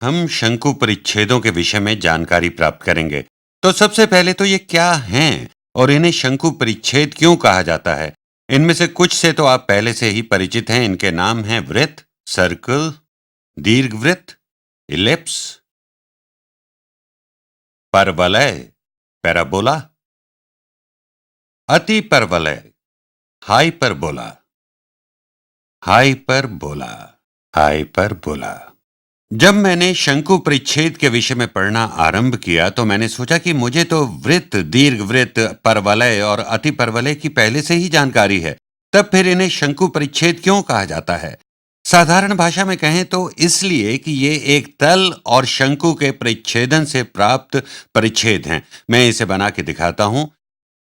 हम शंकु परिच्छेदों के विषय में जानकारी प्राप्त करेंगे। तो सबसे पहले तो ये क्या हैं और इन्हें शंकु परिच्छेद क्यों कहा जाता है? इनमें से कुछ से तो आप पहले से ही परिचित हैं। इनके नाम हैं वृत्त, सर्कल, दीर्घवृत्त, इलिप्स, परवलय, पैराबोला, अति परवलय, हाइपरबोला, हाइपरबोला, हाइपरबोला। जब मैंने शंकु परिच्छेद के विषय में पढ़ना आरंभ किया तो मैंने सोचा कि मुझे तो वृत्त, दीर्घवृत्त, परवलय और अतिपरवलय की पहले से ही जानकारी है। तब फिर इन्हें शंकु परिच्छेद क्यों कहा जाता है? साधारण भाषा में कहें तो इसलिए कि ये एक तल और शंकु के परिच्छेदन से प्राप्त परिच्छेद हैं। मैं इसे बना के दिखाता हूं।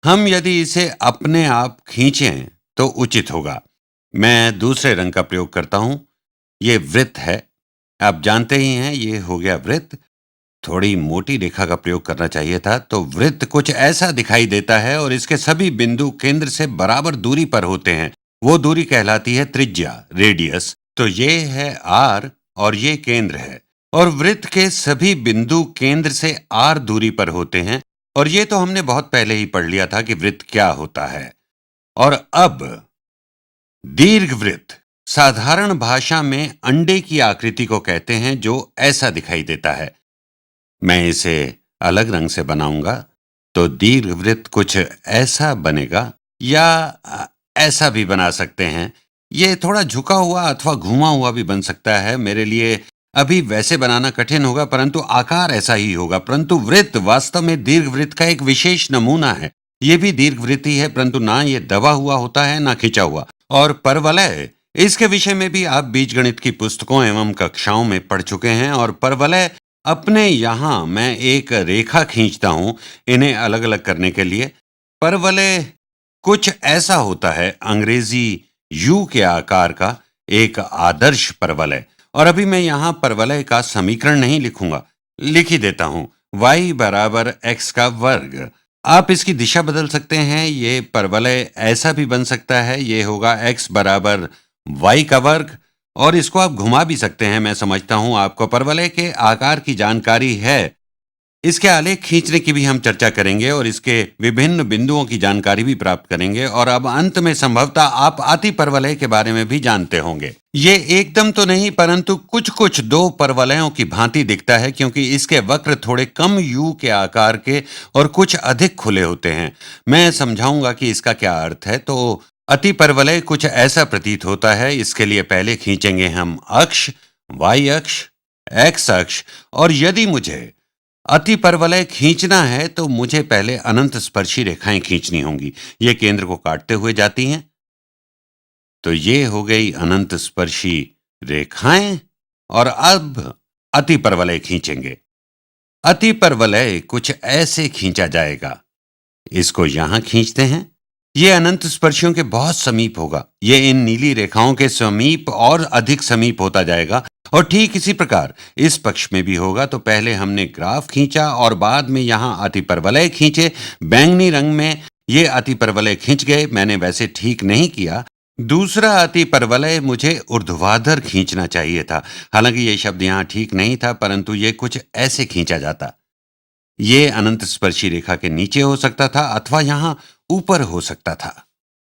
हम यदि इसे अपने आप खींचें तो उचित होगा। मैं दूसरे रंग का प्रयोग करता हूं। ये वृत्त है। आप जानते ही हैं ये हो गया वृत्त। थोड़ी मोटी रेखा का प्रयोग करना चाहिए था। तो वृत्त कुछ ऐसा दिखाई देता है और इसके सभी बिंदु केंद्र से बराबर दूरी पर होते हैं। वो दूरी कहलाती है त्रिज्या, रेडियस। तो ये है आर और ये केंद्र है। और वृत्त के सभी बिंदु केंद्र से आर दूरी पर होते हैं। और ये तो हमने बहुत पहले ही पढ़ लिया था कि वृत्त क्या होता है। और अब दीर्घवृत्त साधारण भाषा में अंडे की आकृति को कहते हैं जो ऐसा दिखाई देता है। मैं इसे अलग रंग से बनाऊंगा तो दीर्घवृत्त कुछ ऐसा बनेगा या ऐसा भी बना सकते हैं। ये थोड़ा झुका हुआ अथवा घुमा हुआ भी बन सकता है। मेरे लिए अभी वैसे बनाना कठिन होगा परंतु आकार ऐसा ही होगा। परंतु वृत्त वास्तव में दीर्घवृत्त का एक विशेष नमूना है। ये भी दीर्घवृत्त ही है परंतु ना ये दबा हुआ होता है ना खिंचा हुआ। और परवलय, इसके विषय में भी आप बीजगणित की पुस्तकों एवं कक्षाओं में पढ़ चुके हैं। और परवलय अपने यहाँ मैं एक रेखा खींचता हूं इन्हें अलग अलग करने के लिए। परवलय कुछ ऐसा होता है, अंग्रेजी यू के आकार का एक आदर्श परवलय। और अभी मैं यहाँ परवलय का समीकरण नहीं लिखूंगा, लिख ही देता हूं। y बराबर x का वर्ग। आप इसकी दिशा बदल सकते हैं। ये परवलय ऐसा भी बन सकता है। ये होगा x बराबर y का वर्ग। और इसको आप घुमा भी सकते हैं। मैं समझता हूं आपको परवलय के आकार की जानकारी है। इसके आलेख खींचने की भी हम चर्चा करेंगे और इसके विभिन्न बिंदुओं की जानकारी भी प्राप्त करेंगे। और अब अंत में संभवतः आप अति परवलय के बारे में भी जानते होंगे। ये एकदम तो नहीं परंतु कुछ कुछ दो परवलयों की भांति दिखता है क्योंकि इसके वक्र थोड़े कम यू के आकार के और कुछ अधिक खुले होते हैं। मैं समझाऊंगा कि इसका क्या अर्थ है। तो अति परवलय कुछ ऐसा प्रतीत होता है। इसके लिए पहले खींचेंगे हम अक्ष, y अक्ष, x अक्ष। और यदि मुझे अति परवलय खींचना है तो मुझे पहले अनंत स्पर्शी रेखाएं खींचनी होंगी। ये केंद्र को काटते हुए जाती हैं। तो ये हो गई अनंत स्पर्शी रेखाएं। और अब अति परवलय खींचेंगे। अति परवलय कुछ ऐसे खींचा जाएगा। इसको यहां खींचते हैं। ये अनंत स्पर्शियों के बहुत समीप होगा। ये इन नीली रेखाओं के समीप और अधिक समीप होता जाएगा। और ठीक इसी प्रकार इस पक्ष में भी होगा। तो पहले हमने ग्राफ खींचा और बाद में यहाँ अतिपरवलय खींचे। बैंगनी रंग में ये अतिपरवलय खींच गए। मैंने वैसे ठीक नहीं किया। दूसरा अतिपरवलय मुझे ऊर्ध्वाधर खींचना चाहिए था। हालांकि ये शब्द यहाँ ठीक नहीं था परंतु ये कुछ ऐसे खींचा जाता। ये अनंत स्पर्शी रेखा के नीचे हो सकता था अथवा यहां ऊपर हो सकता था।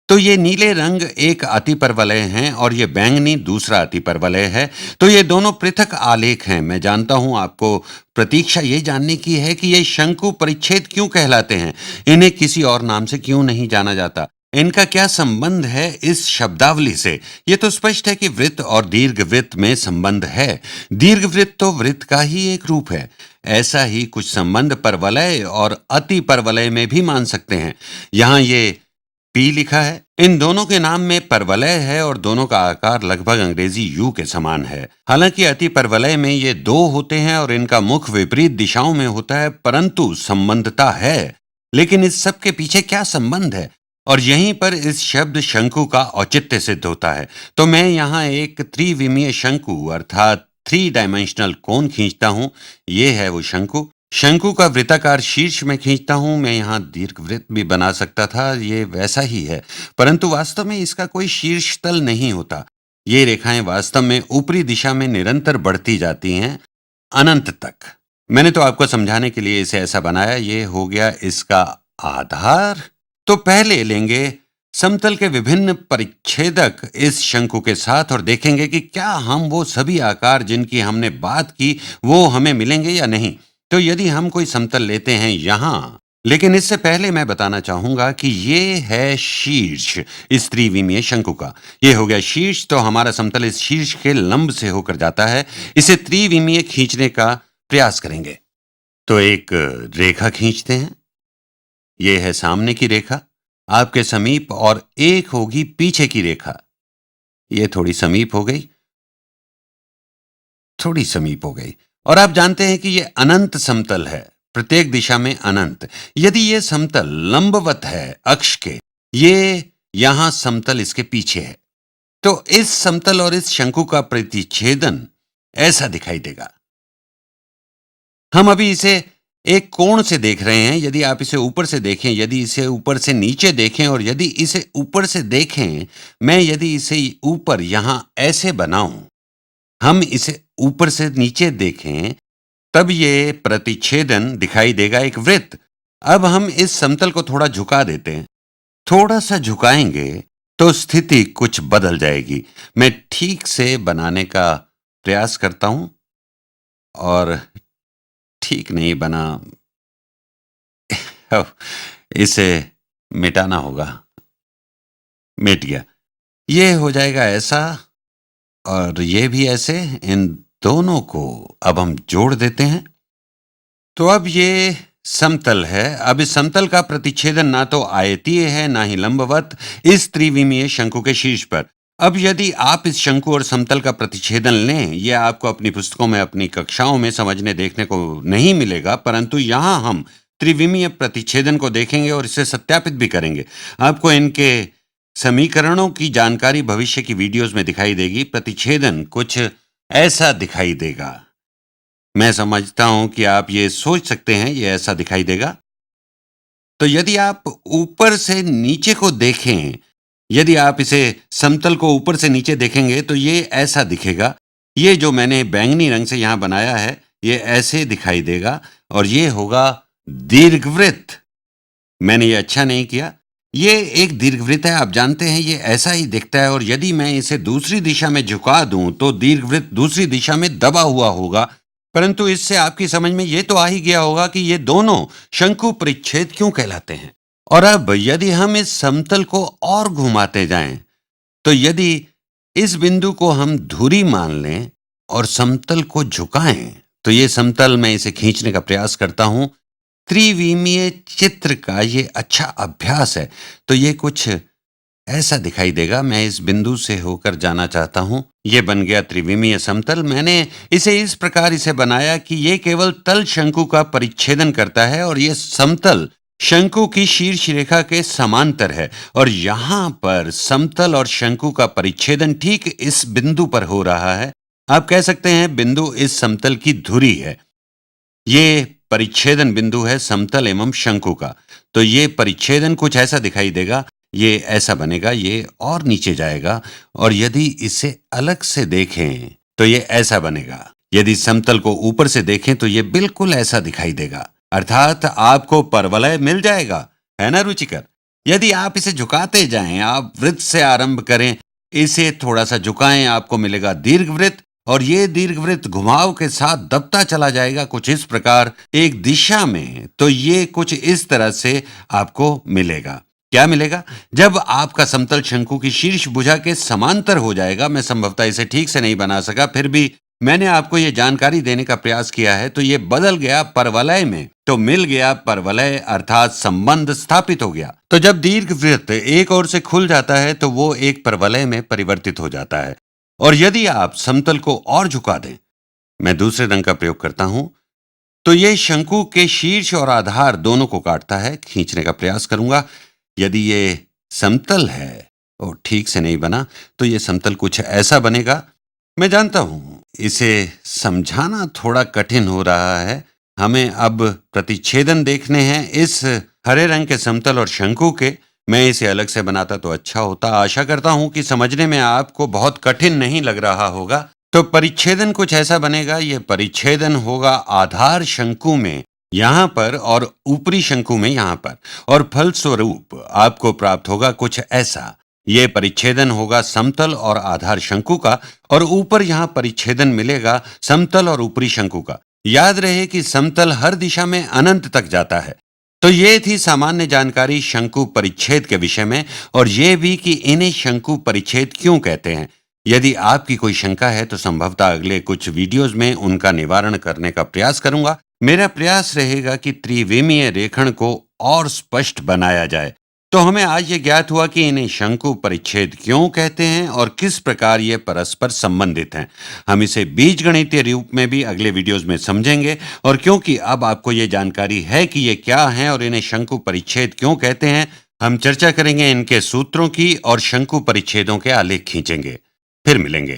तो ये नीले रंग एक अतिपरवलय हैं और ये बैंगनी दूसरा अतिपरवलय है। तो ये दोनों पृथक आलेख हैं। मैं जानता हूं आपको प्रतीक्षा ये जानने की है कि ये शंकु परिच्छेद क्यों कहलाते हैं, इन्हें किसी और नाम से क्यों नहीं जाना जाता, इनका क्या संबंध है इस शब्दावली से। ये तो स्पष्ट है कि वृत्त और दीर्घवृत्त में संबंध है। दीर्घवृत्त तो वृत्त का ही एक रूप है। ऐसा ही कुछ संबंध परवलय और अति परवलय में भी मान सकते हैं। यहाँ ये पी लिखा है। इन दोनों के नाम में परवलय है और दोनों का आकार लगभग अंग्रेजी यू के समान है। हालांकि अति परवलय में ये दो होते हैं और इनका मुख विपरीत दिशाओं में होता है परंतु संबंधता है। लेकिन इस सब के पीछे क्या संबंध है और यहीं पर इस शब्द शंकु का औचित्य सिद्ध होता है। तो मैं यहाँ एक त्रिविमीय शंकु अर्थात 3 डायमेंशनल कोन खींचता हूं। ये है वो शंकु। शंकु का वृत्ताकार शीर्ष में खींचता हूं। मैं यहाँ दीर्घवृत्त भी बना सकता था, ये वैसा ही है परंतु वास्तव में इसका कोई शीर्ष तल नहीं होता। ये रेखाएं वास्तव में ऊपरी दिशा में निरंतर बढ़ती जाती हैं अनंत तक। मैंने तो आपको समझाने के लिए इसे ऐसा बनाया। ये हो गया इसका आधार। तो पहले लेंगे समतल के विभिन्न परिच्छेदक इस शंकु के साथ और देखेंगे कि क्या हम वो सभी आकार जिनकी हमने बात की वो हमें मिलेंगे या नहीं। तो यदि हम कोई समतल लेते हैं यहां, लेकिन इससे पहले मैं बताना चाहूंगा कि ये है शीर्ष इस त्रिविमीय शंकु का। ये हो गया शीर्ष। तो हमारा समतल इस शीर्ष के लंब से होकर जाता है। इसे त्रिविमीय खींचने का प्रयास करेंगे। तो एक रेखा खींचते हैं। ये है सामने की रेखा आपके समीप, और एक होगी पीछे की रेखा। ये थोड़ी समीप हो गई, थोड़ी समीप हो गई। और आप जानते हैं कि ये अनंत समतल है, प्रत्येक दिशा में अनंत। यदि ये समतल लंबवत है अक्ष के, ये यहां समतल इसके पीछे है, तो इस समतल और इस शंकु का प्रतिच्छेदन ऐसा दिखाई देगा। हम अभी इसे एक कोण से देख रहे हैं। यदि आप इसे ऊपर से देखें, यदि इसे ऊपर से नीचे देखें, और यदि इसे ऊपर से देखें, मैं यदि इसे ऊपर यहां ऐसे बनाऊं, हम इसे ऊपर से नीचे देखें, तब ये प्रतिच्छेदन दिखाई देगा एक वृत्त। अब हम इस समतल को थोड़ा झुका देते हैं। थोड़ा सा झुकाएंगे तो स्थिति कुछ बदल जाएगी। मैं ठीक से बनाने का प्रयास करता हूं, और ठीक नहीं बना। इसे मिटाना होगा। मिट गया। ये हो जाएगा ऐसा, और ये भी ऐसे। इन दोनों को अब हम जोड़ देते हैं। तो अब ये समतल है। अब इस समतल का प्रतिच्छेदन ना तो आयतीय है ना ही लंबवत इस त्रिविमीय शंकु के शीर्ष पर। अब यदि आप इस शंकु और समतल का प्रतिच्छेदन लें, यह आपको अपनी पुस्तकों में, अपनी कक्षाओं में समझने देखने को नहीं मिलेगा, परंतु यहां हम त्रिविमीय प्रतिच्छेदन को देखेंगे और इसे सत्यापित भी करेंगे। आपको इनके समीकरणों की जानकारी भविष्य की वीडियोस में दिखाई देगी। प्रतिच्छेदन कुछ ऐसा दिखाई देगा। मैं समझता हूं कि आप ये सोच सकते हैं ये ऐसा दिखाई देगा। तो यदि आप ऊपर से नीचे को देखें, यदि आप इसे समतल को ऊपर से नीचे देखेंगे, तो ये ऐसा दिखेगा। ये जो मैंने बैंगनी रंग से यहां बनाया है, ये ऐसे दिखाई देगा, और ये होगा दीर्घवृत्त। मैंने ये अच्छा नहीं किया। ये एक दीर्घवृत्त है। आप जानते हैं ये ऐसा ही दिखता है, और यदि मैं इसे दूसरी दिशा में झुका दूं तो दीर्घवृत्त दूसरी दिशा में दबा हुआ होगा। परंतु इससे आपकी समझ में ये तो आ ही गया होगा कि ये दोनों शंकु परिच्छेद क्यों कहलाते हैं। और अब यदि हम इस समतल को और घुमाते जाएं, तो यदि इस बिंदु को हम धुरी मान लें और समतल को झुकाएं, तो ये समतल, मैं इसे खींचने का प्रयास करता हूं। त्रिविमीय चित्र का ये अच्छा अभ्यास है। तो ये कुछ ऐसा दिखाई देगा। मैं इस बिंदु से होकर जाना चाहता हूं। ये बन गया त्रिविमीय समतल। मैंने इसे इस प्रकार इसे बनाया कि ये केवल तल शंकु का परिच्छेदन करता है, और ये समतल शंकु की शीर्ष रेखा के समांतर है। और यहां पर समतल और शंकु का परिच्छेदन ठीक इस बिंदु पर हो रहा है। आप कह सकते हैं बिंदु इस समतल की धुरी है। ये परिच्छेदन बिंदु है समतल एवं शंकु का। तो ये परिच्छेदन कुछ ऐसा दिखाई देगा। ये ऐसा बनेगा, ये और नीचे जाएगा, और यदि इसे अलग से देखें तो ये ऐसा बनेगा। यदि समतल को ऊपर से देखें तो ये बिल्कुल ऐसा दिखाई देगा। अर्थात आपको परवलय मिल जाएगा, है ना रुचिकर। यदि आप इसे झुकाते जाएं, आप वृत्त से आरंभ करें, इसे थोड़ा सा झुकाएं, आपको मिलेगा दीर्घवृत्त, और ये दीर्घवृत्त घुमाव के साथ दबता चला जाएगा कुछ इस प्रकार एक दिशा में। तो ये कुछ इस तरह से आपको मिलेगा। क्या मिलेगा? जब आपका समतल शंकु की शीर्ष भुजा के समांतर हो जाएगा। मैं संभवतः इसे ठीक से नहीं बना सका, फिर भी मैंने आपको ये जानकारी देने का प्रयास किया है। तो ये बदल गया परवलय में, तो मिल गया परवलय, अर्थात संबंध स्थापित हो गया। तो जब दीर्घवृत्त एक ओर से खुल जाता है तो वो एक परवलय में परिवर्तित हो जाता है। और यदि आप समतल को और झुका दें, मैं दूसरे रंग का प्रयोग करता हूं, तो ये शंकु के शीर्ष और आधार दोनों को काटता है। खींचने का प्रयास करूंगा। यदि ये समतल है और ठीक से नहीं बना, तो ये समतल कुछ ऐसा बनेगा। मैं जानता हूं इसे समझाना थोड़ा कठिन हो रहा है। हमें अब प्रतिच्छेदन देखने हैं इस हरे रंग के समतल और शंकु के। मैं इसे अलग से बनाता तो अच्छा होता। आशा करता हूं कि समझने में आपको बहुत कठिन नहीं लग रहा होगा। तो परिच्छेदन कुछ ऐसा बनेगा, ये परिच्छेदन होगा आधार शंकु में यहाँ पर और ऊपरी शंकु में यहाँ पर, और फलस्वरूप आपको प्राप्त होगा कुछ ऐसा। ये परिच्छेदन होगा समतल और आधार शंकु का, और ऊपर यहाँ परिच्छेदन मिलेगा समतल और ऊपरी शंकु का। याद रहे कि समतल हर दिशा में अनंत तक जाता है। तो ये थी सामान्य जानकारी शंकु परिच्छेद के विषय में, और ये भी कि इन्हें शंकु परिच्छेद क्यों कहते हैं। यदि आपकी कोई शंका है तो संभवतः अगले कुछ वीडियोस में उनका निवारण करने का प्रयास करूंगा। मेरा प्रयास रहेगा कि त्रिविमीय रेखण को और स्पष्ट बनाया जाए। तो हमें आज ये ज्ञात हुआ कि इन्हें शंकु परिच्छेद क्यों कहते हैं और किस प्रकार ये परस्पर संबंधित हैं। हम इसे बीजगणितीय रूप में भी अगले वीडियोस में समझेंगे, और क्योंकि अब आपको ये जानकारी है कि ये क्या हैं और इन्हें शंकु परिच्छेद क्यों कहते हैं, हम चर्चा करेंगे इनके सूत्रों की और शंकु परिच्छेदों के आलेख खींचेंगे। फिर मिलेंगे।